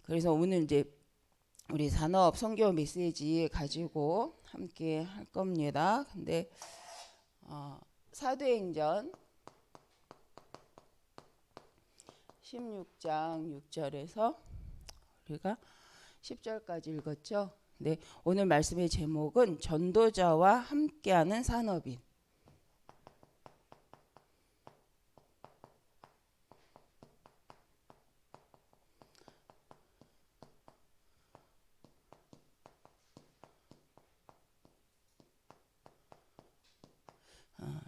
그래서 오늘 이제 우리 산업 선교 메시지 가지고 함께 할 겁니다. 근데 사도행전 16장 6절에서 우리가 10절까지 읽었죠. 네, 오늘 말씀의 제목은 전도자와 함께하는 산업인.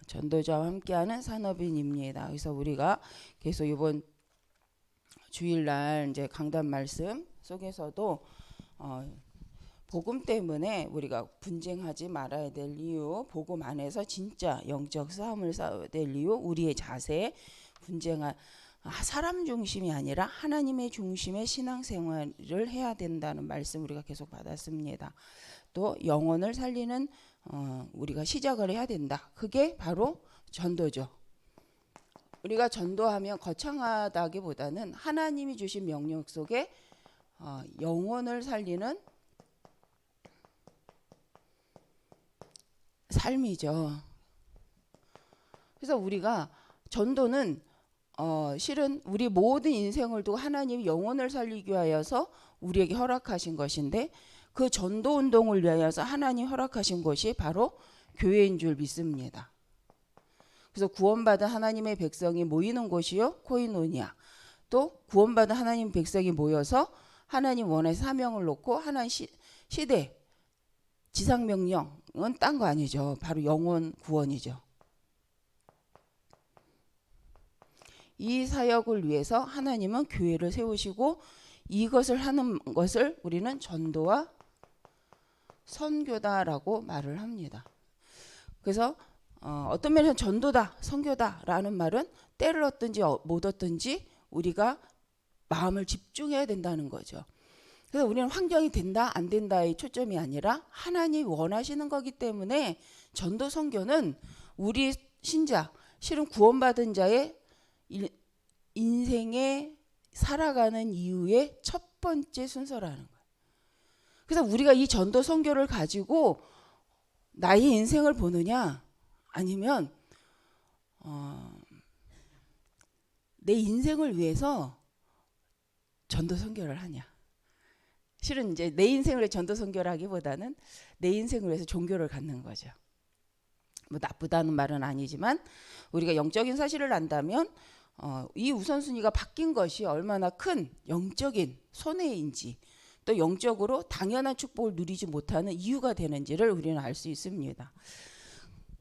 전도자와 함께하는 산업인입니다. 그래서 우리가 계속 이번 주일날 이제 강단 말씀 속에서도 복음 때문에 우리가 분쟁하지 말아야 될 이유, 복음 안에서 진짜 영적 싸움을 싸워야 될 이유, 우리의 자세, 분쟁한 사람 중심이 아니라 하나님의 중심의 신앙생활을 해야 된다는 말씀 우리가 계속 받았습니다. 또 영혼을 살리는 우리가 시작을 해야 된다. 그게 바로 전도죠. 우리가 전도하면 거창하다기보다는 하나님이 주신 명령 속에 영혼을 살리는 삶이죠. 그래서 우리가 전도는 실은 우리 모든 인생을 두고 하나님이 영혼을 살리기 위하여서 우리에게 허락하신 것인데, 그 전도 운동을 위하여서 하나님 허락하신 것이 바로 교회인 줄 믿습니다. 그래서 구원받은 하나님의 백성이 모이는 곳이요 코이노니아, 또 구원받은 하나님 백성이 모여서 하나님 원의 사명을 놓고 하나님 시대 지상명령은 딴 거 아니죠. 바로 영혼 구원이죠. 이 사역을 위해서 하나님은 교회를 세우시고 이것을 하는 것을 우리는 전도와 선교다라고 말을 합니다. 그래서 어떤 면에서 전도다, 선교다라는 말은 때를 얻든지 못 얻든지 우리가 마음을 집중해야 된다는 거죠. 그래서 우리는 환경이 된다 안 된다의 초점이 아니라 하나님이 원하시는 거기 때문에 전도 선교는 우리 신자, 실은 구원받은 자의 인생에 살아가는 이유의 첫 번째 순서라는 거예요. 그래서 우리가 이 전도 선교를 가지고 나의 인생을 보느냐, 아니면 내 인생을 위해서 전도 선교를 하냐. 실은 이제 내 인생을 위해 전도 선교를 하기보다는 내 인생을 위해서 종교를 갖는 거죠. 뭐 나쁘다는 말은 아니지만 우리가 영적인 사실을 안다면 이 우선순위가 바뀐 것이 얼마나 큰 영적인 손해인지, 또 영적으로 당연한 축복을 누리지 못하는 이유가 되는지를 우리는 알 수 있습니다.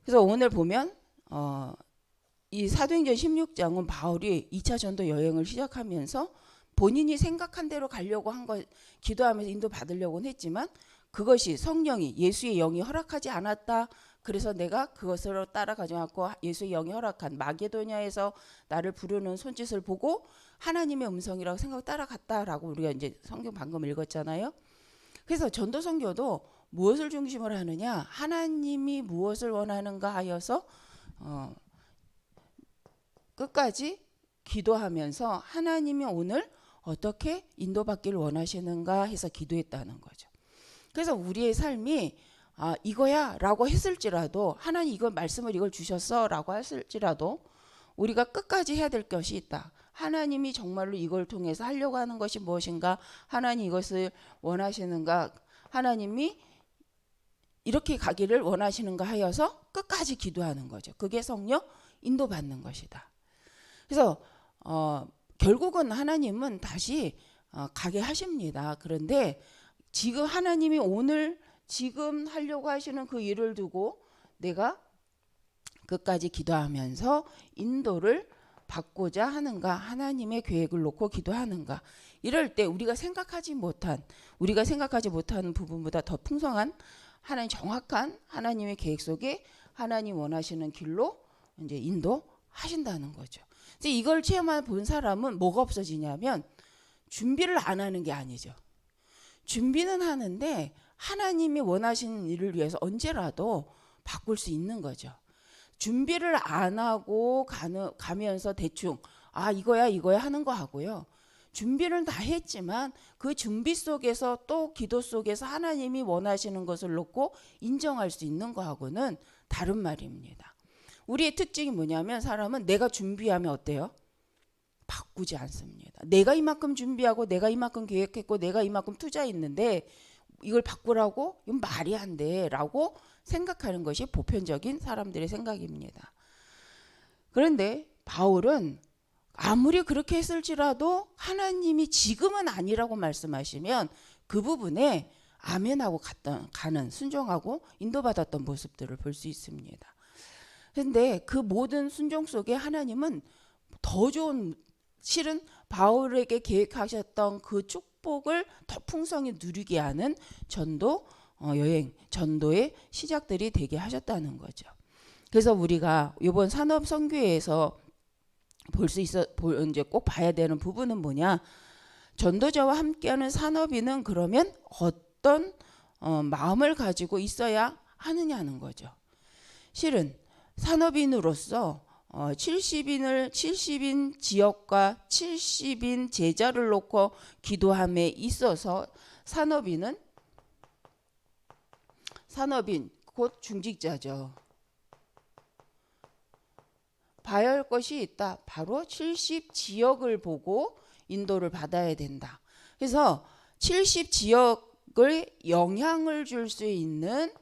그래서 오늘 보면 이 사도행전 16장은 바울이 2차 전도 여행을 시작하면서 본인이 생각한 대로 가려고 한 것, 기도하면서 인도 받으려고는 했지만 그것이 성령이, 예수의 영이 허락하지 않았다. 그래서 내가 그것으로 따라가지 않고 예수의 영이 허락한 마게도냐에서 나를 부르는 손짓을 보고 하나님의 음성이라고 생각하고 따라갔다라고 우리가 이제 성경 방금 읽었잖아요. 그래서 전도 선교도 무엇을 중심으로 하느냐, 하나님이 무엇을 원하는가 하여서 끝까지 기도하면서 하나님이 오늘 어떻게 인도받기를 원하시는가 해서 기도했다는 거죠. 그래서 우리의 삶이 이거야 라고 했을지라도, 하나님 이걸 말씀을 이걸 주셨어 라고 했을지라도 우리가 끝까지 해야 될 것이 있다. 하나님이 정말로 이걸 통해서 하려고 하는 것이 무엇인가, 하나님 이것을 원하시는가, 하나님이 이렇게 가기를 원하시는가 하여서 끝까지 기도하는 거죠. 그게 성령 인도받는 것이다. 그래서 결국은 하나님은 다시 가게 하십니다. 그런데 지금 하나님이 오늘 지금 하려고 하시는 그 일을 두고 내가 끝까지 기도하면서 인도를 받고자 하는가, 하나님의 계획을 놓고 기도하는가, 이럴 때 우리가 생각하지 못한 부분보다 더 풍성한 하나님, 정확한 하나님의 계획 속에 하나님 원하시는 길로 이제 인도하신다는 거죠. 이걸 체험해 본 사람은 뭐가 없어지냐면 준비를 안 하는 게 아니죠. 준비는 하는데 하나님이 원하시는 일을 위해서 언제라도 바꿀 수 있는 거죠. 준비를 안 하고 가면서 대충 이거야 하는 거 하고요. 준비를 다 했지만 그 준비 속에서 또 기도 속에서 하나님이 원하시는 것을 놓고 인정할 수 있는 거하고는 다른 말입니다. 우리의 특징이 뭐냐면 사람은 내가 준비하면 어때요? 바꾸지 않습니다. 내가 이만큼 준비하고 내가 이만큼 계획했고 내가 이만큼 투자했는데 이걸 바꾸라고? 이건 말이 안 돼 라고 생각하는 것이 보편적인 사람들의 생각입니다. 그런데 바울은 아무리 그렇게 했을지라도 하나님이 지금은 아니라고 말씀하시면 그 부분에 아멘하고 가는 순종하고 인도받았던 모습들을 볼 수 있습니다. 그런데 그 모든 순종 속에 하나님은 더 좋은, 실은 바울에게 계획하셨던 그 축복을 더 풍성히 누리게 하는 전도 여행, 전도의 시작들이 되게 하셨다는 거죠. 그래서 우리가 이번 산업 선교회에서 이제 꼭 봐야 되는 부분은 뭐냐? 전도자와 함께하는 산업인은 그러면 어떤 마음을 가지고 있어야 하느냐는 거죠. 실은 산업인으로서 70인 지역과 70인 제자를 놓고 기도함에 있어서 산업인 곧 중직자죠. 봐야 할 것이 있다. 바로 70 지역을 보고 인도를 받아야 된다. 그래서 70 지역을 영향을 줄 수 있는,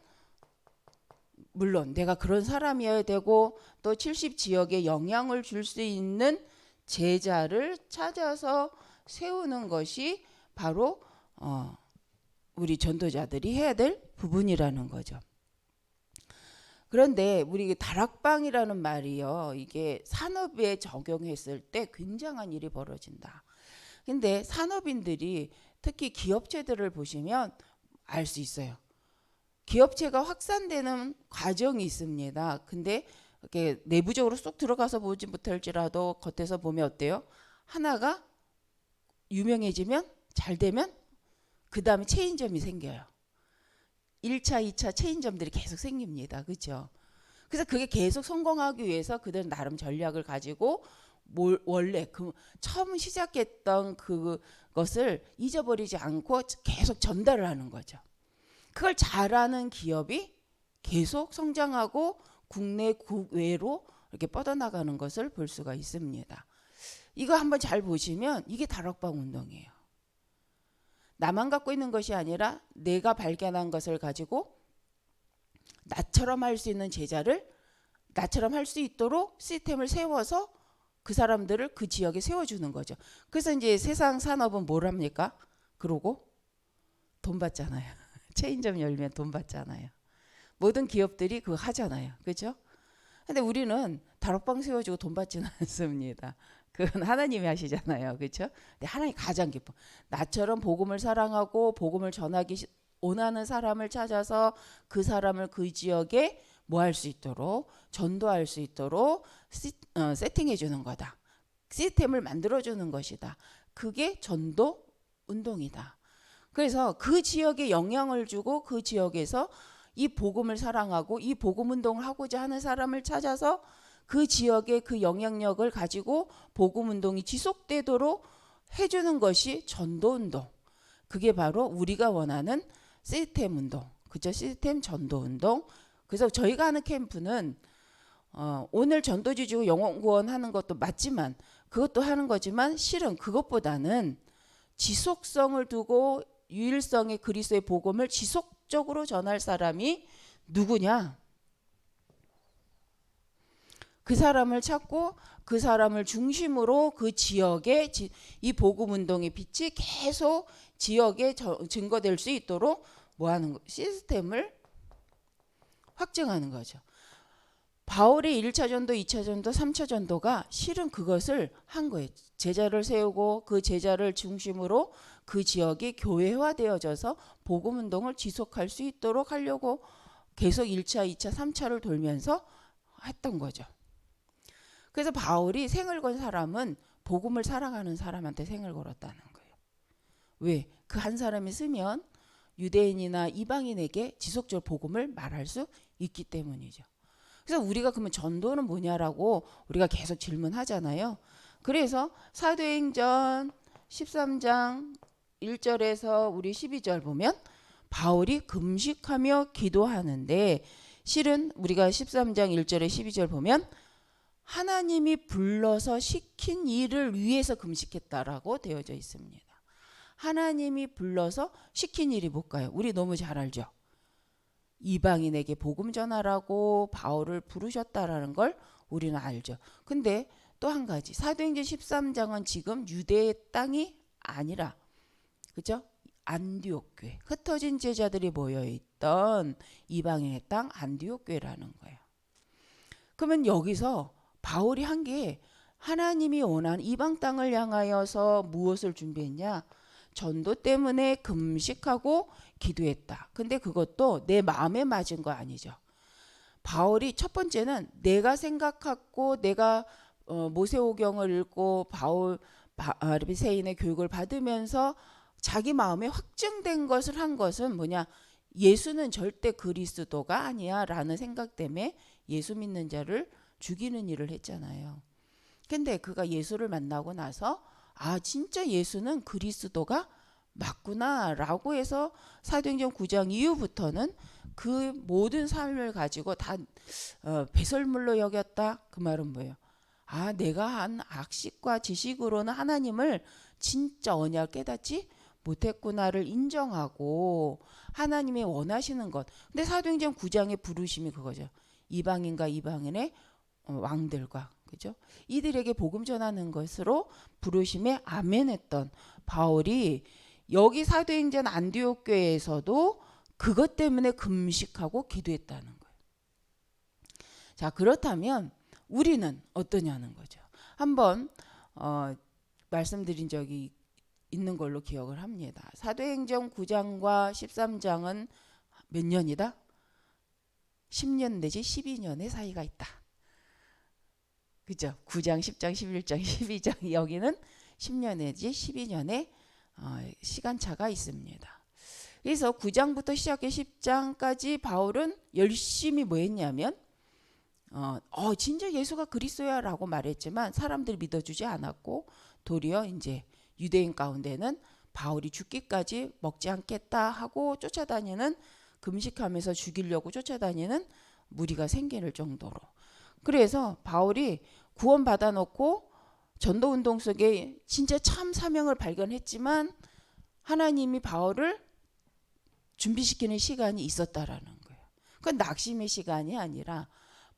물론 내가 그런 사람이어야 되고 또 70 지역에 영향을 줄 수 있는 제자를 찾아서 세우는 것이 바로 우리 전도자들이 해야 될 부분이라는 거죠. 그런데 우리 다락방이라는 말이요, 이게 산업에 적용했을 때 굉장한 일이 벌어진다. 근데 산업인들이 특히 기업체들을 보시면 알 수 있어요. 기업체가 확산되는 과정이 있습니다. 근데 이렇게 내부적으로 쏙 들어가서 보지 못할지라도 겉에서 보면 어때요? 하나가 유명해지면, 잘 되면 그 다음에 체인점이 생겨요. 1차, 2차 체인점들이 계속 생깁니다. 그렇죠? 그래서 그게 계속 성공하기 위해서 그들은 나름 전략을 가지고 원래 그 처음 시작했던 그것을 잊어버리지 않고 계속 전달을 하는 거죠. 그걸 잘하는 기업이 계속 성장하고 국내 국외로 이렇게 뻗어나가는 것을 볼 수가 있습니다. 이거 한번 잘 보시면 이게 다락방 운동이에요. 나만 갖고 있는 것이 아니라 내가 발견한 것을 가지고 나처럼 할 수 있는 제자를 나처럼 할 수 있도록 시스템을 세워서 그 사람들을 그 지역에 세워주는 거죠. 그래서 이제 세상 산업은 뭘 합니까? 그러고 돈 받잖아요. 체인점 열면 돈 받잖아요. 모든 기업들이 그거 하잖아요. 그렇죠? 근데 우리는 다락방 세워주고 돈 받지는 않습니다. 그건 하나님이 하시잖아요. 그렇죠? 근데 하나님 가장 기뻐. 나처럼 복음을 사랑하고 복음을 전하기 원하는 사람을 찾아서 그 사람을 그 지역에 뭐 할 수 있도록, 전도할 수 있도록 세팅해 주는 거다. 시스템을 만들어 주는 것이다. 그게 전도 운동이다. 그래서 그 지역에 영향을 주고 그 지역에서 이 복음을 사랑하고 이 복음 운동을 하고자 하는 사람을 찾아서 그 지역의 그 영향력을 가지고 복음 운동이 지속되도록 해주는 것이 전도 운동. 그게 바로 우리가 원하는 시스템 운동. 그죠? 시스템 전도 운동. 그래서 저희가 하는 캠프는 오늘 전도지 주고 영혼 구원하는 것도 맞지만 그것도 하는 거지만 실은 그것보다는 지속성을 두고 유일성의 그리스도의 복음을 지속적으로 전할 사람이 누구냐? 그 사람을 찾고 그 사람을 중심으로 그 지역에 이 복음 운동의 빛이 계속 지역에 증거될 수 있도록 뭐 하는 거? 시스템을 확증하는 거죠. 바울의 1차 전도, 2차 전도, 3차 전도가 실은 그것을 한 거예요. 제자를 세우고 그 제자를 중심으로 그 지역이 교회화되어져서 복음 운동을 지속할 수 있도록 하려고 계속 1차, 2차, 3차를 돌면서 했던 거죠. 그래서 바울이 생을 건 사람은 복음을 사랑하는 사람한테 생을 걸었다는 거예요. 왜? 그 한 사람이 쓰면 유대인이나 이방인에게 지속적으로 복음을 말할 수 있기 때문이죠. 그래서 우리가 그러면 전도는 뭐냐라고 우리가 계속 질문하잖아요. 그래서 사도행전 13장 1절에서 우리 12절 보면 바울이 금식하며 기도하는데, 실은 우리가 13장 1절에 12절 보면 하나님이 불러서 시킨 일을 위해서 금식했다라고 되어져 있습니다. 하나님이 불러서 시킨 일이 뭘까요? 우리 너무 잘 알죠. 이방인에게 복음 전하라고 바울을 부르셨다라는 걸 우리는 알죠. 근데 또 한 가지, 사도행전 13장은 지금 유대의 땅이 아니라, 그죠? 안디옥 교회, 흩어진 제자들이 모여있던 이방인의 땅 안디옥 교회라는 거예요. 그러면 여기서 바울이 한 게 하나님이 원하는 이방 땅을 향하여서 무엇을 준비했냐? 전도 때문에 금식하고 기도했다. 근데 그것도 내 마음에 맞은 거 아니죠. 바울이 첫 번째는 내가 생각하고 내가 모세오경을 읽고 바리새인의 교육을 받으면서 자기 마음에 확증된 것을 한 것은 뭐냐? 예수는 절대 그리스도가 아니야 라는 생각 때문에 예수 믿는 자를 죽이는 일을 했잖아요. 근데 그가 예수를 만나고 나서 진짜 예수는 그리스도가 맞구나 라고 해서 사도행전 9장 이후부터는 그 모든 삶을 가지고 다 배설물로 여겼다. 그 말은 뭐예요? 내가 한 악식과 지식으로는 하나님을 진짜 언약 깨닫지 못했구나를 인정하고 하나님이 원하시는 것. 근데 사도행전 9장의 부르심이 그거죠. 이방인과 이방인의 왕들과, 그죠? 이들에게 복음 전하는 것으로 부르심에 아멘했던 바울이 여기 사도행전 안디옥 교회에서도 그것 때문에 금식하고 기도했다는 거예요. 자, 그렇다면 우리는 어떠냐는 거죠. 한번 말씀드린 적이 있는 걸로 기억을 합니다. 사도행전 9장과 13장은 몇 년이다? 10년 내지 12년의 사이가 있다. 그죠? 9장, 10장, 11장, 12장 여기는 10년 내지 12년의 시간차가 있습니다. 그래서 9장부터 시작해 10장까지 바울은 열심히 뭐 했냐면 진짜 예수가 그리스도야 라고 말했지만 사람들이 믿어주지 않았고, 도리어 이제 유대인 가운데는 바울이 죽기까지 먹지 않겠다 하고 쫓아다니는, 금식하면서 죽이려고 쫓아다니는 무리가 생길 정도로. 그래서 바울이 구원받아 놓고 전도운동 속에 진짜 참 사명을 발견했지만 하나님이 바울을 준비시키는 시간이 있었다라는 거예요. 그건 낙심의 시간이 아니라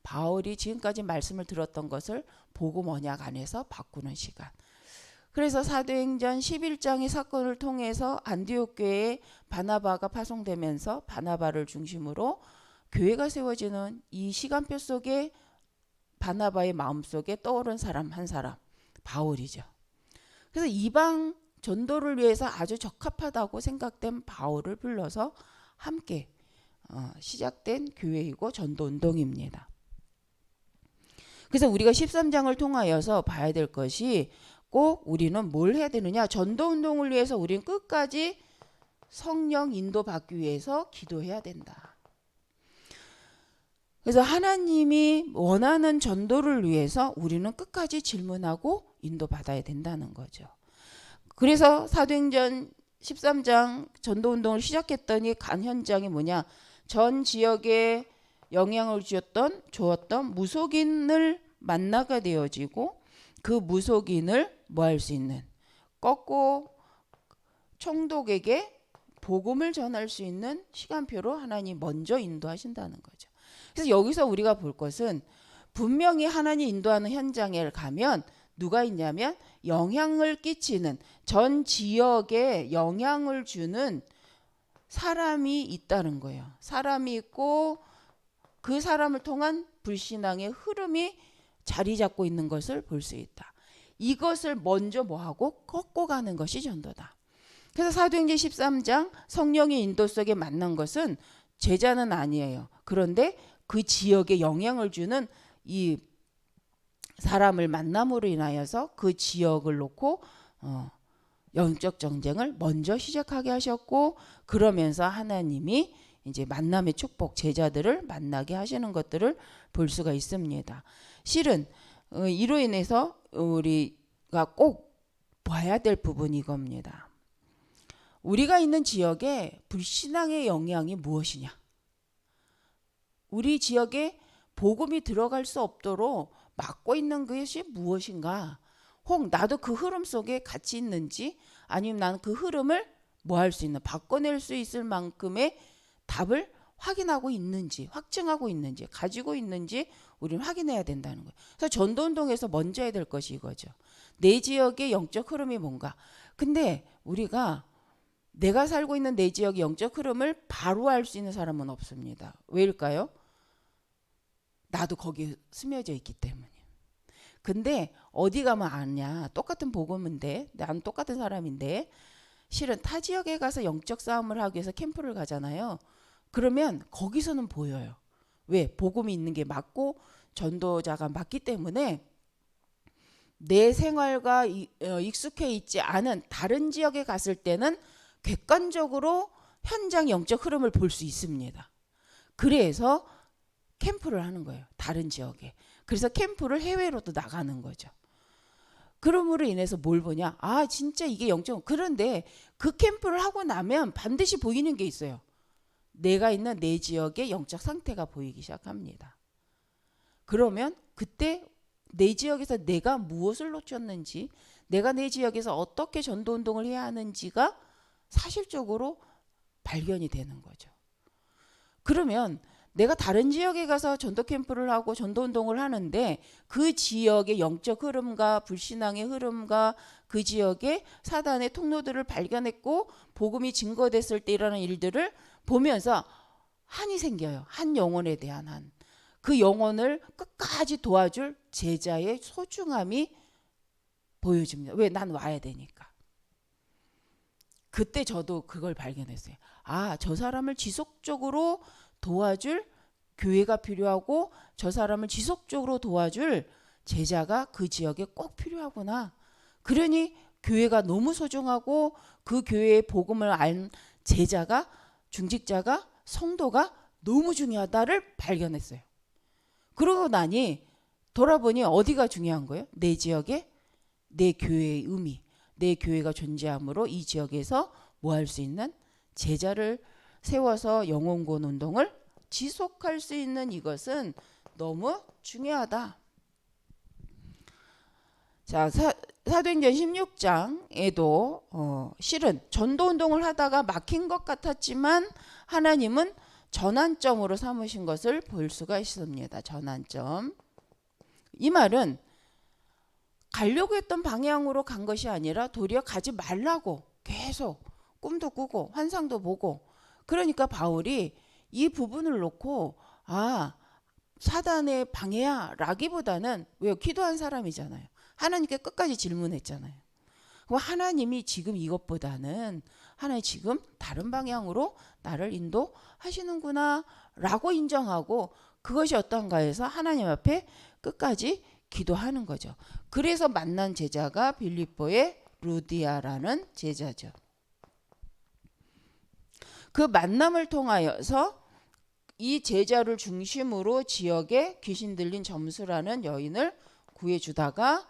바울이 지금까지 말씀을 들었던 것을 복음 언약 안에서 바꾸는 시간. 그래서 사도행전 11장의 사건을 통해서 안디옥 교회에 바나바가 파송되면서 바나바를 중심으로 교회가 세워지는 이 시간표 속에 바나바의 마음속에 떠오른 사람 한 사람, 바울이죠. 그래서 이방 전도를 위해서 아주 적합하다고 생각된 바울을 불러서 함께 시작된 교회이고 전도운동입니다. 그래서 우리가 13장을 통하여서 봐야 될 것이, 꼭 우리는 뭘 해야 되느냐? 전도운동을 위해서 우리는 끝까지 성령 인도받기 위해서 기도해야 된다. 그래서 하나님이 원하는 전도를 위해서 우리는 끝까지 질문하고 인도받아야 된다는 거죠. 그래서 사도행전 13장 전도운동을 시작했더니 간 현장이 뭐냐? 전 지역에 영향을 주었던 무속인을 만나게 되어지고, 그 무속인을 뭐 할 수 있는, 꺾고 총독에게 복음을 전할 수 있는 시간표로 하나님 먼저 인도하신다는 거죠. 그래서 여기서 우리가 볼 것은, 분명히 하나님 인도하는 현장에 가면 누가 있냐면 영향을 끼치는, 전 지역에 영향을 주는 사람이 있다는 거예요. 사람이 있고 그 사람을 통한 불신앙의 흐름이 자리 잡고 있는 것을 볼 수 있다. 이것을 먼저 뭐하고 꺾고 가는 것이 전도다. 그래서 사도행전 13장 성령의 인도 속에 만난 것은 제자는 아니에요. 그런데 그 지역에 영향을 주는 이 사람을 만남으로 인하여서 그 지역을 놓고 영적 전쟁을 먼저 시작하게 하셨고, 그러면서 하나님이 이제 만남의 축복, 제자들을 만나게 하시는 것들을 볼 수가 있습니다. 실은 이로 인해서 우리가 꼭 봐야 될 부분이 이겁니다. 우리가 있는 지역에 불신앙의 영향이 무엇이냐? 우리 지역에 복음이 들어갈 수 없도록 막고 있는 것이 무엇인가? 혹 나도 그 흐름 속에 같이 있는지, 아니면 나는 그 흐름을 뭐 할 수 있는, 바꿔낼 수 있을 만큼의 답을 확인하고 있는지, 확증하고 있는지, 가지고 있는지 우리는 확인해야 된다는 거예요. 그래서 전도운동에서 먼저 해야 될 것이 이거죠. 내 지역의 영적 흐름이 뭔가. 근데 우리가 내가 살고 있는 내 지역의 영적 흐름을 바로 알 수 있는 사람은 없습니다. 왜일까요? 나도 거기에 스며져 있기 때문에. 근데 어디 가면 아냐? 똑같은 복음인데, 나는 똑같은 사람인데, 실은 타 지역에 가서 영적 싸움을 하기 위해서 캠프를 가잖아요. 그러면 거기서는 보여요. 왜? 복음이 있는 게 맞고 전도자가 맞기 때문에 내 생활과 익숙해 있지 않은 다른 지역에 갔을 때는 객관적으로 현장 영적 흐름을 볼 수 있습니다. 그래서 캠프를 하는 거예요. 다른 지역에. 그래서 캠프를 해외로도 나가는 거죠. 그럼으로 인해서 뭘 보냐? 아, 진짜 이게 영적. 그런데 그 캠프를 하고 나면 반드시 보이는 게 있어요. 내가 있는 내 지역의 영적 상태가 보이기 시작합니다. 그러면 그때 내 지역에서 내가 무엇을 놓쳤는지, 내가 내 지역에서 어떻게 전도운동을 해야 하는지가 사실적으로 발견이 되는 거죠. 그러면 내가 다른 지역에 가서 전도 캠프를 하고 전도 운동을 하는데 그 지역의 영적 흐름과 불신앙의 흐름과 그 지역의 사단의 통로들을 발견했고 복음이 증거됐을 때 일어나는 일들을 보면서 한이 생겨요. 한 영혼에 대한 한. 그 영혼을 끝까지 도와줄 제자의 소중함이 보여집니다. 왜? 난 와야 되니까. 그때 저도 그걸 발견했어요. 아, 저 사람을 지속적으로 도와줄 교회가 필요하고 저 사람을 지속적으로 도와줄 제자가 그 지역에 꼭 필요하구나. 그러니 교회가 너무 소중하고 그 교회의 복음을 알 제자가, 중직자가, 성도가 너무 중요하다를 발견했어요. 그러고 나니 돌아보니 어디가 중요한 거예요? 내 지역에 내 교회의 의미, 내 교회가 존재함으로 이 지역에서 뭐 할 수 있는 제자를 세워서 영혼구원 운동을 지속할 수 있는 이것은 너무 중요하다. 자, 사도행전 16장에도 실은 전도운동을 하다가 막힌 것 같았지만 하나님은 전환점으로 삼으신 것을 볼 수가 있습니다. 전환점. 이 말은 가려고 했던 방향으로 간 것이 아니라 도리어 가지 말라고 계속 꿈도 꾸고 환상도 보고, 그러니까 바울이 이 부분을 놓고 아, 사단의 방해야 라기보다는, 왜요? 기도한 사람이잖아요. 하나님께 끝까지 질문했잖아요. 그럼 하나님이 지금 이것보다는 하나님 지금 다른 방향으로 나를 인도하시는구나 라고 인정하고, 그것이 어떤가 해서 하나님 앞에 끝까지 기도하는 거죠. 그래서 만난 제자가 빌립보의 루디아라는 제자죠. 그 만남을 통하여서 이 제자를 중심으로 지역에 귀신 들린 점수라는 여인을 구해주다가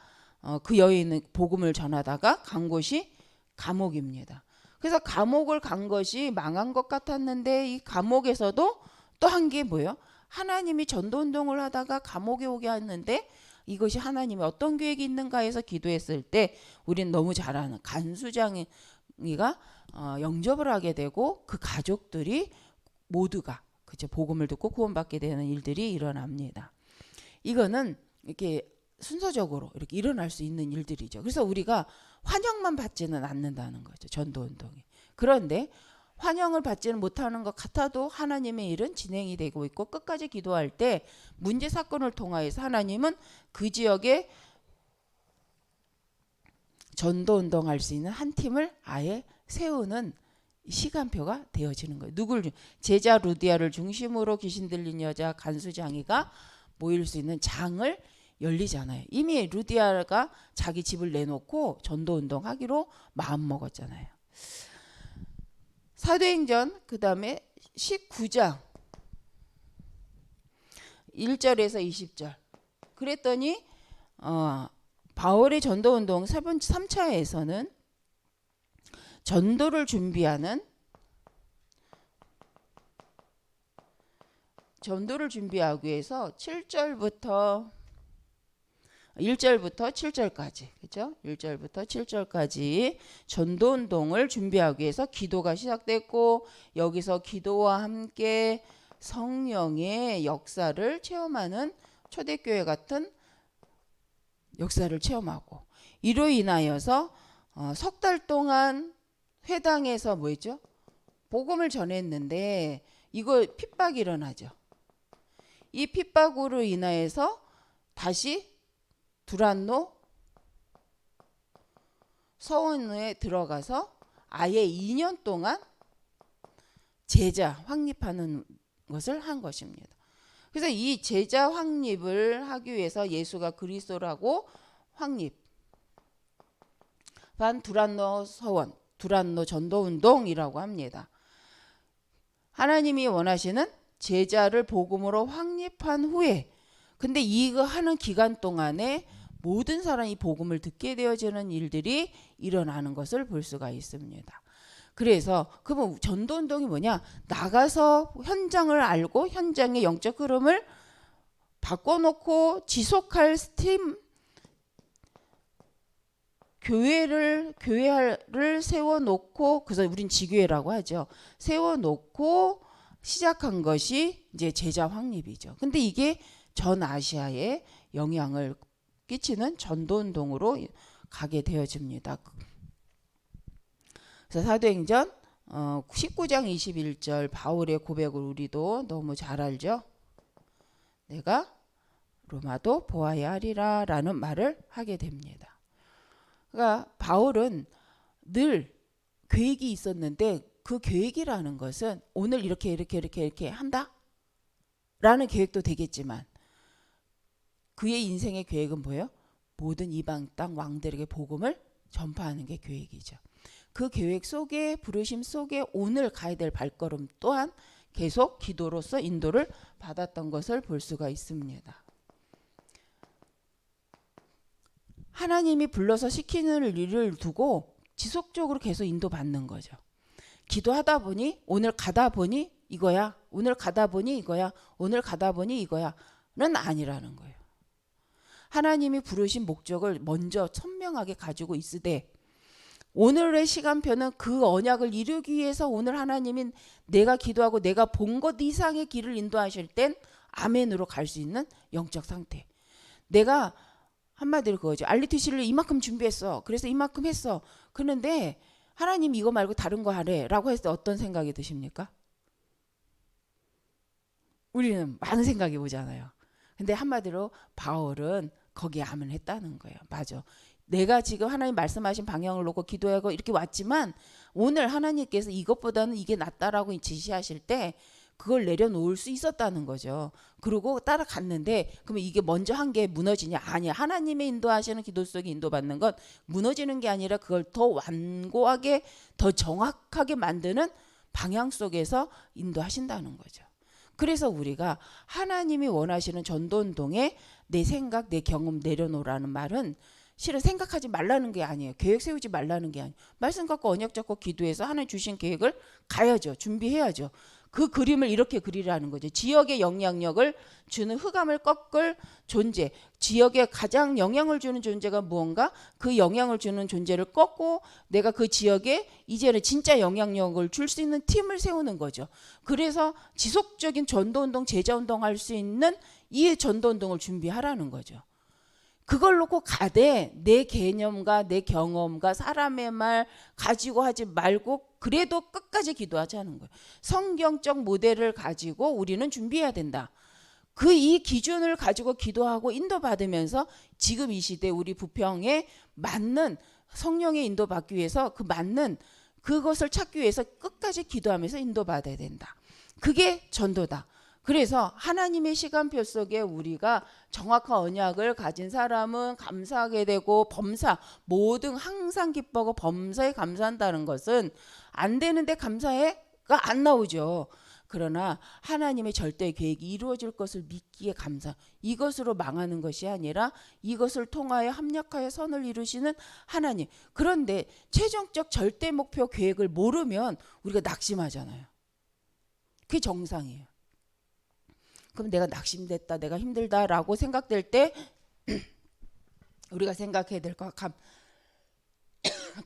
그 여인은 복음을 전하다가 간 곳이 감옥입니다. 그래서 감옥을 간 것이 망한 것 같았는데 이 감옥에서도 또 한 게 뭐예요? 하나님이 전도운동을 하다가 감옥에 오게 했는데 이것이 하나님의 어떤 계획이 있는가 해서 기도했을 때 우리는 너무 잘 아는 간수장이가 영접을 하게 되고 그 가족들이 모두가 그죠, 복음을 듣고 구원받게 되는 일들이 일어납니다. 이거는 이렇게 순서적으로 이렇게 일어날 수 있는 일들이죠. 그래서 우리가 환영만 받지는 않는다는 거죠, 전도운동이. 그런데 환영을 받지는 못하는 것 같아도 하나님의 일은 진행이 되고 있고, 끝까지 기도할 때 문제 사건을 통하여서 하나님은 그 지역에 전도운동할 수 있는 한 팀을 아예 세우는 시간표가 되어지는 거예요. 누굴? 제자 루디아를 중심으로 귀신 들린 여자 간수장이가 모일 수 있는 장을 열리잖아요. 이미 루디아가 자기 집을 내놓고 전도운동 하기로 마음먹었잖아요. 사도행전 그 다음에 19장 1절에서 20절. 그랬더니 바울의 전도운동 3차에서는 전도를 준비하기 위해서 1절부터 7절까지, 그죠? 1절부터 7절까지 전도운동을 준비하기 위해서 기도가 시작됐고, 여기서 기도와 함께 성령의 역사를 체험하는 초대교회 같은 역사를 체험하고, 이로 인하여서 석 달 동안 회당에서 뭐였죠? 복음을 전했는데 이거 핍박이 일어나죠. 이 핍박으로 인하여서 다시 두란노 서원에 들어가서 아예 2년 동안 제자 확립하는 것을 한 것입니다. 그래서 이 제자 확립을 하기 위해서 예수가 그리스도라고 확립한 두란노 서원, 두란노 전도운동이라고 합니다. 하나님이 원하시는 제자를 복음으로 확립한 후에, 근데 이거 하는 기간 동안에 모든 사람이 복음을 듣게 되어지는 일들이 일어나는 것을 볼 수가 있습니다. 그래서 그러면 전도운동이 뭐냐? 나가서 현장을 알고 현장의 영적 흐름을 바꿔놓고 지속할 교회를 세워놓고, 그래서 우린 지교회라고 하죠. 세워놓고 시작한 것이 이제 제자 확립이죠. 근데 이게 전 아시아에 영향을 끼치는 전도운동으로 가게 되어집니다. 그래서 사도행전 19장 21절 바울의 고백을 우리도 너무 잘 알죠. 내가 로마도 보아야 하리라 라는 말을 하게 됩니다. 그러니까 바울은 늘 계획이 있었는데, 그 계획이라는 것은 오늘 이렇게 한다 라는 계획도 되겠지만, 그의 인생의 계획은 뭐예요? 모든 이방 땅 왕들에게 복음을 전파하는 게 계획이죠. 그 계획 속에, 부르심 속에 오늘 가야 될 발걸음 또한 계속 기도로서 인도를 받았던 것을 볼 수가 있습니다. 하나님이 불러서 시키는 일을 두고 지속적으로 계속 인도받는 거죠. 기도하다 보니, 오늘 가다 보니 이거야, 오늘 가다 보니 이거야, 오늘 가다 보니 이거야는 아니라는 거예요. 하나님이 부르신 목적을 먼저 선명하게 가지고 있으되, 오늘의 시간표는 그 언약을 이루기 위해서 오늘 하나님이 내가 기도하고 내가 본 것 이상의 길을 인도하실 땐 아멘으로 갈 수 있는 영적 상태. 내가 한마디로 그거죠. RTC를 이만큼 준비했어. 그래서 이만큼 했어. 그런데 하나님 이거 말고 다른 거 하래 라고 했을 때 어떤 생각이 드십니까? 우리는 많은 생각이 오잖아요. 근데 한마디로 바울은 거기에 아멘했다는 거예요. 맞아. 내가 지금 하나님 말씀하신 방향을 놓고 기도하고 이렇게 왔지만, 오늘 하나님께서 이것보다는 이게 낫다라고 지시하실 때 그걸 내려놓을 수 있었다는 거죠. 그리고 따라갔는데, 그러면 이게 먼저 한 게 무너지냐? 아니야. 하나님의 인도하시는 기도 속에 인도받는 건 무너지는 게 아니라 그걸 더 완고하게, 더 정확하게 만드는 방향 속에서 인도하신다는 거죠. 그래서 우리가 하나님이 원하시는 전도운동에 내 생각, 내 경험 내려놓으라는 말은 실은 생각하지 말라는 게 아니에요. 계획 세우지 말라는 게 아니에요. 말씀 갖고 언약 잡고 기도해서 하나님 주신 계획을 가야죠. 준비해야죠. 그 그림을 이렇게 그리라는 거죠. 지역의 영향력을 주는 흑암을 꺾을 존재, 지역에 가장 영향을 주는 존재가 무언가, 그 영향을 주는 존재를 꺾고 내가 그 지역에 이제는 진짜 영향력을 줄 수 있는 팀을 세우는 거죠. 그래서 지속적인 전도운동, 제자운동 할 수 있는 이 전도운동을 준비하라는 거죠. 그걸 놓고 가되 내 개념과 내 경험과 사람의 말 가지고 하지 말고 그래도 끝까지 기도하자는 거예요. 성경적 모델을 가지고 우리는 준비해야 된다. 그 이 기준을 가지고 기도하고 인도받으면서 지금 이 시대 우리 부평에 맞는 성령의 인도받기 위해서 그 맞는 그것을 찾기 위해서 끝까지 기도하면서 인도받아야 된다. 그게 전도다. 그래서 하나님의 시간표 속에 우리가 정확한 언약을 가진 사람은 감사하게 되고, 범사, 모든 항상 기뻐하고 범사에 감사한다는 것은 안 되는데 감사해가 안 나오죠. 그러나 하나님의 절대 계획이 이루어질 것을 믿기에 감사. 이것으로 망하는 것이 아니라 이것을 통하여 합력하여 선을 이루시는 하나님. 그런데 최종적 절대 목표 계획을 모르면 우리가 낙심하잖아요. 그게 정상이에요. 그럼 내가 낙심됐다, 내가 힘들다라고 생각될 때 우리가 생각해야 될 거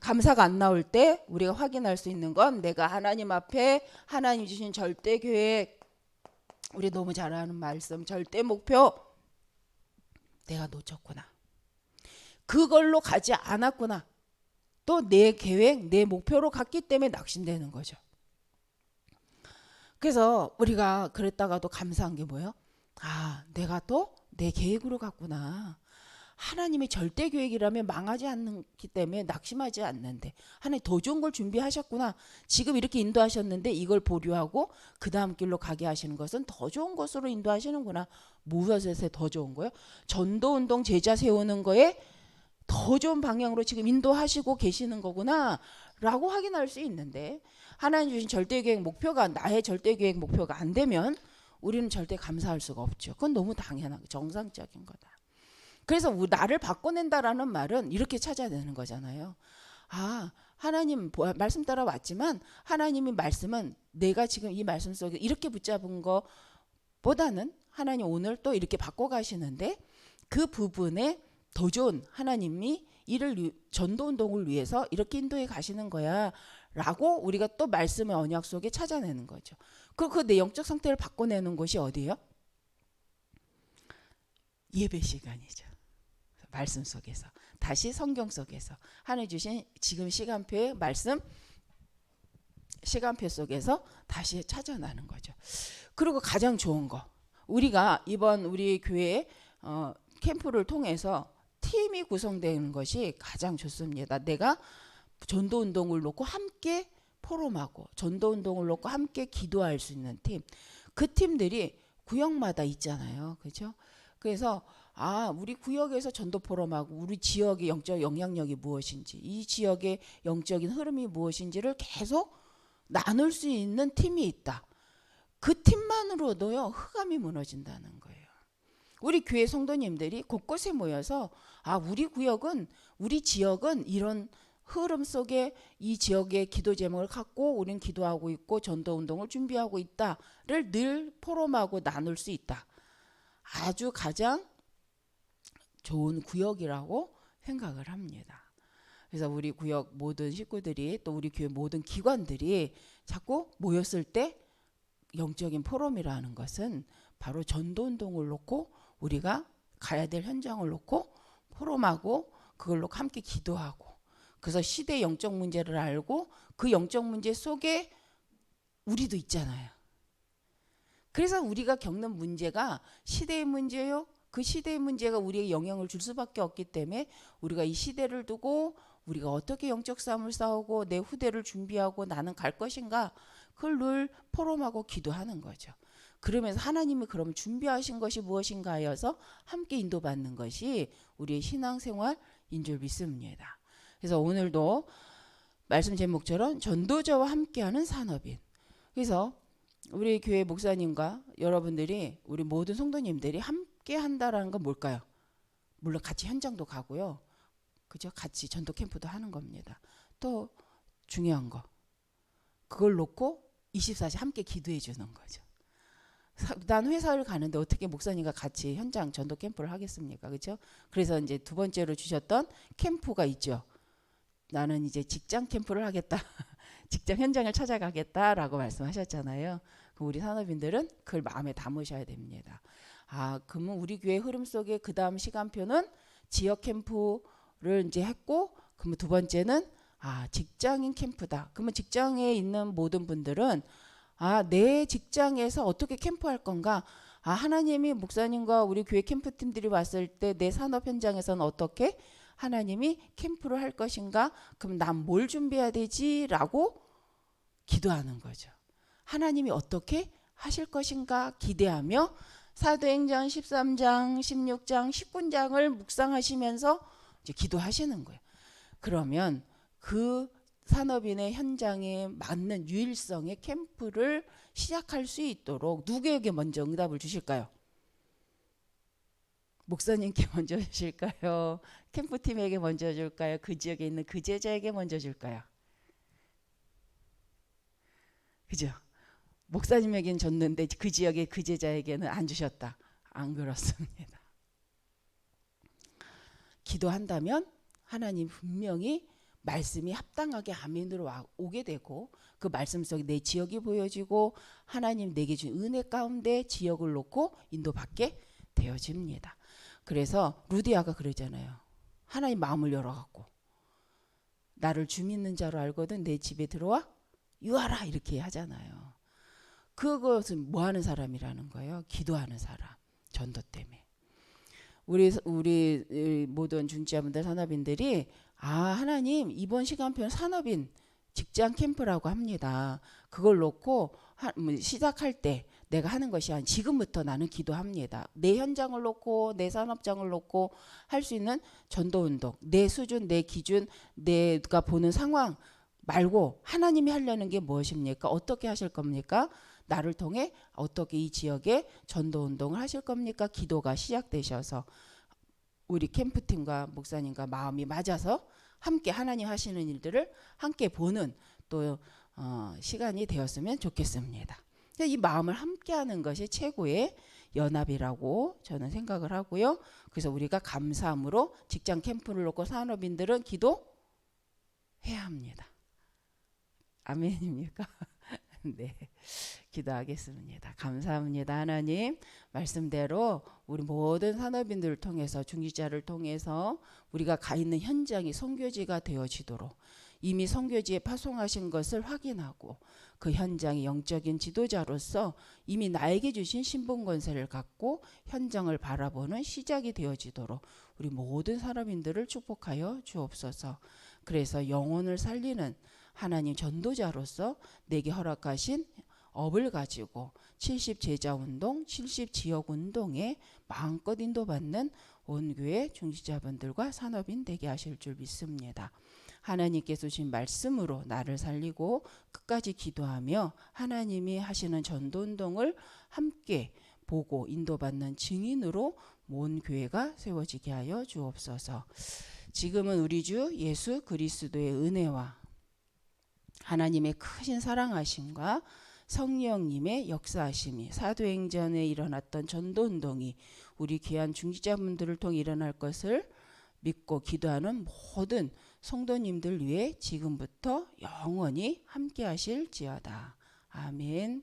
감사가 안 나올 때 우리가 확인할 수 있는 건 내가 하나님 앞에 하나님 주신 절대 계획, 우리 너무 잘 아는 말씀, 절대 목표 내가 놓쳤구나. 그걸로 가지 않았구나. 또 내 계획, 내 목표로 갔기 때문에 낙심되는 거죠. 그래서 우리가 그랬다가도 감사한 게 뭐예요? 아, 내가 또 내 계획으로 갔구나. 하나님의 절대 계획이라면 망하지 않기 때문에 낙심하지 않는데 하나님 더 좋은 걸 준비하셨구나. 지금 이렇게 인도하셨는데 이걸 보류하고 그 다음 길로 가게 하시는 것은 더 좋은 것으로 인도하시는구나. 무엇에서 더 좋은 거예요? 전도운동 제자 세우는 거에 더 좋은 방향으로 지금 인도하시고 계시는 거구나 라고 확인할 수 있는데, 하나님 주신 절대 계획 목표가 나의 절대 계획 목표가 안 되면 우리는 절대 감사할 수가 없죠. 그건 너무 당연하고 정상적인 거다. 그래서 나를 바꿔낸다라는 말은 이렇게 찾아내는 거잖아요. 아, 하나님 말씀 따라 왔지만 하나님의 말씀은 내가 지금 이 말씀 속에 이렇게 붙잡은 것보다는 하나님 오늘 또 이렇게 바꿔가시는데 그 부분에 더 좋은 하나님이 이를 전도운동을 위해서 이렇게 인도해 가시는 거야 라고 우리가 또 말씀의 언약 속에 찾아내는 거죠. 그 내 영적 상태를 바꿔내는 곳이 어디예요? 예배 시간이죠. 말씀 속에서, 다시 성경 속에서 하나님 주신 지금 시간표의 말씀, 시간표 속에서 다시 찾아나는 거죠. 그리고 가장 좋은 거, 우리가 이번 우리 교회 캠프를 통해서 팀이 구성되는 것이 가장 좋습니다. 내가 전도운동을 놓고 함께 포럼하고 전도운동을 놓고 함께 기도할 수 있는 팀, 그 팀들이 구역마다 있잖아요. 그렇죠? 그래서 우리 구역에서 전도 포럼하고 우리 지역의 영적 영향력이 무엇인지, 이 지역의 영적인 흐름이 무엇인지를 계속 나눌 수 있는 팀이 있다. 그 팀만으로도요 흑암이 무너진다는 거예요. 우리 교회 성도님들이 곳곳에 모여서 우리 구역은, 우리 지역은 이런 흐름 속에 이 지역의 기도 제목을 갖고 우리는 기도하고 있고 전도운동을 준비하고 있다를 늘 포럼하고 나눌 수 있다. 아주 가장 좋은 구역이라고 생각을 합니다. 그래서 우리 구역 모든 식구들이, 또 우리 교회 모든 기관들이 자꾸 모였을 때 영적인 포럼이라는 것은 바로 전도운동을 놓고 우리가 가야 될 현장을 놓고 포럼하고 그걸로 함께 기도하고, 그래서 시대의 영적 문제를 알고 그 영적 문제 속에 우리도 있잖아요. 그래서 우리가 겪는 문제가 시대의 문제요. 그 시대의 문제가 우리에게 영향을 줄 수밖에 없기 때문에 우리가 이 시대를 두고 우리가 어떻게 영적 싸움을 싸우고 내 후대를 준비하고 나는 갈 것인가, 그걸 늘 포럼하고 기도하는 거죠. 그러면서 하나님이 그러면 준비하신 것이 무엇인가 하여서 함께 인도받는 것이 우리의 신앙생활인 줄 믿습니다. 그래서 오늘도 말씀 제목처럼 전도자와 함께하는 산업인. 그래서 우리 교회 목사님과 여러분들이, 우리 모든 성도님들이 함께 한다라는 건 뭘까요? 물론 같이 현장도 가고요. 그죠? 같이 전도 캠프도 하는 겁니다. 또 중요한 거, 그걸 놓고 24시 함께 기도해 주는 거죠. 난 회사를 가는데 어떻게 목사님과 같이 현장 전도 캠프를 하겠습니까? 그렇죠? 그래서 이제 두 번째로 주셨던 캠프가 있죠. 나는 이제 직장 캠프를 하겠다. 직장 현장을 찾아가겠다라고 말씀하셨잖아요. 그럼 우리 산업인들은 그걸 마음에 담으셔야 됩니다. 그러면 우리 교회 흐름 속에 그 다음 시간표는 지역 캠프를 이제 했고, 그러면 두 번째는 직장인 캠프다. 그러면 직장에 있는 모든 분들은 내 직장에서 어떻게 캠프할 건가? 하나님이 목사님과 우리 교회 캠프팀들이 왔을 때 내 산업 현장에서는 어떻게 하나님이 캠프를 할 것인가? 그럼 난 뭘 준비해야 되지? 라고 기도하는 거죠. 하나님이 어떻게 하실 것인가 기대하며 사도행전 13장, 16장, 19장을 묵상하시면서 이제 기도하시는 거예요. 그러면 그 산업인의 현장에 맞는 유일성의 캠프를 시작할 수 있도록 누구에게 먼저 응답을 주실까요? 목사님께 먼저 주실까요? 캠프팀에게 먼저 줄까요? 그 지역에 있는 그 제자에게 먼저 줄까요? 그죠? 목사님에게는 줬는데 그 지역의 그 제자에게는 안 주셨다. 안 그렇습니다. 기도한다면 하나님 분명히 말씀이 합당하게 아멘으로 오게 되고 그 말씀 속에 내 지역이 보여지고 하나님 내게 준 은혜 가운데 지역을 놓고 인도받게 되어집니다. 그래서 루디아가 그러잖아요. 하나님 마음을 열어갖고 나를 주 믿는 자로 알거든 내 집에 들어와 유하라 이렇게 하잖아요. 그것은 뭐 하는 사람이라는 거예요? 기도하는 사람. 전도 때문에. 우리 모든 중지자분들 산업인들이 하나님 이번 시간표는 산업인 직장 캠프라고 합니다. 그걸 놓고 시작할 때 내가 하는 것이 아니 지금부터 나는 기도합니다. 내 현장을 놓고 내 산업장을 놓고 할 수 있는 전도운동 내 수준 내 기준 내가 보는 상황 말고 하나님이 하려는 게 무엇입니까? 어떻게 하실 겁니까? 나를 통해 어떻게 이 지역에 전도운동을 하실 겁니까? 기도가 시작되셔서 우리 캠프팀과 목사님과 마음이 맞아서 함께 하나님 하시는 일들을 함께 보는 또 시간이 되었으면 좋겠습니다. 이 마음을 함께하는 것이 최고의 연합이라고 저는 생각을 하고요. 그래서 우리가 감사함으로 직장 캠프를 놓고 산업인들은 기도해야 합니다. 아멘입니까? 네, 기도하겠습니다. 감사합니다. 하나님 말씀대로 우리 모든 산업인들을 통해서 중지자를 통해서 우리가 가 있는 현장이 선교지가 되어지도록 이미 선교지에 파송하신 것을 확인하고 그 현장의 영적인 지도자로서 이미 나에게 주신 신분 권세를 갖고 현장을 바라보는 시작이 되어지도록 우리 모든 산업인들을 축복하여 주옵소서. 그래서 영혼을 살리는 하나님 전도자로서 내게 허락하신 업을 가지고 70 제자운동, 70 지역운동에 마음껏 인도받는 온 교회 중지자분들과 산업인 되게 하실 줄 믿습니다. 하나님께서 주신 말씀으로 나를 살리고 끝까지 기도하며 하나님이 하시는 전도운동을 함께 보고 인도받는 증인으로 온 교회가 세워지게 하여 주옵소서. 지금은 우리 주 예수 그리스도의 은혜와 하나님의 크신 사랑하심과 성령님의 역사하심이 사도행전에 일어났던 전도운동이 우리 귀한 중지자분들을 통해 일어날 것을 믿고 기도하는 모든 성도님들 위해 지금부터 영원히 함께 하실지어다. 아멘.